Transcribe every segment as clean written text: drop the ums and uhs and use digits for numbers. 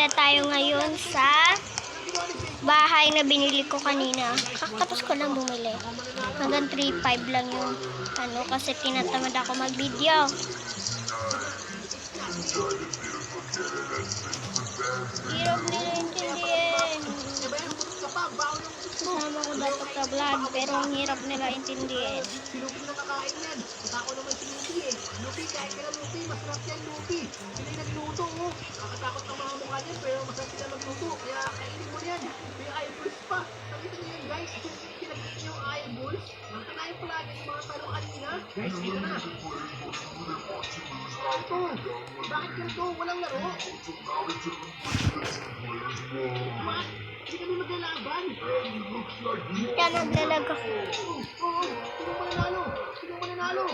Punta tayo ngayon sa bahay na binili ko kanina. Kakatapos ko lang bumili. Hanggang 3.5 lang yung kasi tinatamad ako mag-video. Hirap nila intindihin. Kasama ko dapat sa vlog, pero ang hirap nila intindihin. Lupi na kakain yan. Ako naman si Lupi eh. Lupi, kain ka na Lupi. Masarap yan Lupi. Sila yung nagluto oh. Nakakatakot ang mga mukha niyan, pero masarap sila magluto. Kaya kainin mo yan. May eyeballs pa. Nakita niyo yan guys. Pinakita niyo yung eyeballs. Ang kanain palagi yung mga talo kanina. Guys, dito na. Ito. Bakit ganito? Walang laro? Bakit? Hindi kami maglalaban. Kaya naglalag ako. Oo, sino mananalo? Sino mananalo?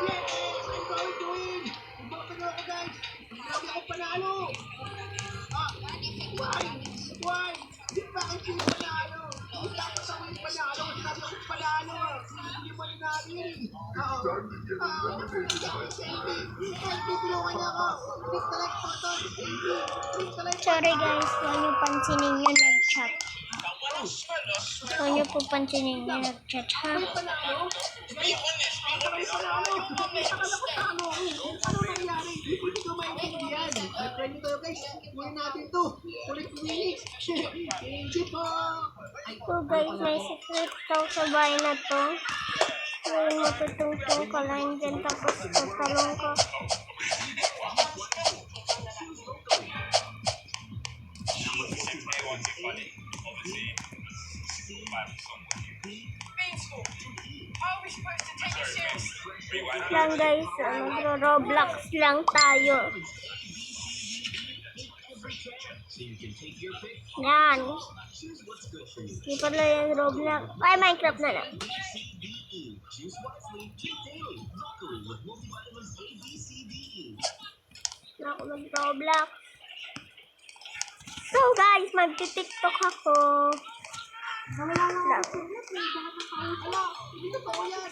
Yes! I'm going to win! Magbakan ako guys! Grabe ako panalo! Why? Why? Di bakit sino panalo? Dapat ako yung panalo kasi sabi ako panalo! Hindi mo natin! Tulungan niya ako! Click the like button! Click the like button! Sorry guys, huwag niyo pansinin yung nag-chat. Huwag niyo po pansinin yung nag-chat, ha? May panalo? May panalo? Akala ko talo ako. Ano nangyari? Hindi ko maintindihan. Try nyo tayo guys. Kunin natin to. Ulit minutes. Hindi po. So guys, may secret daw sa bahay na to. Ngayon matutungtong ka lang dyan, tapos tatalong ka. Lang guys, magro-Roblox lang tayo. Yan. Hindi pala yung Roblox. Ay, Minecraft na lang. Ako mag-Roblox. So guys, magti-TikTok ako. Wala. Hindi totoo yan.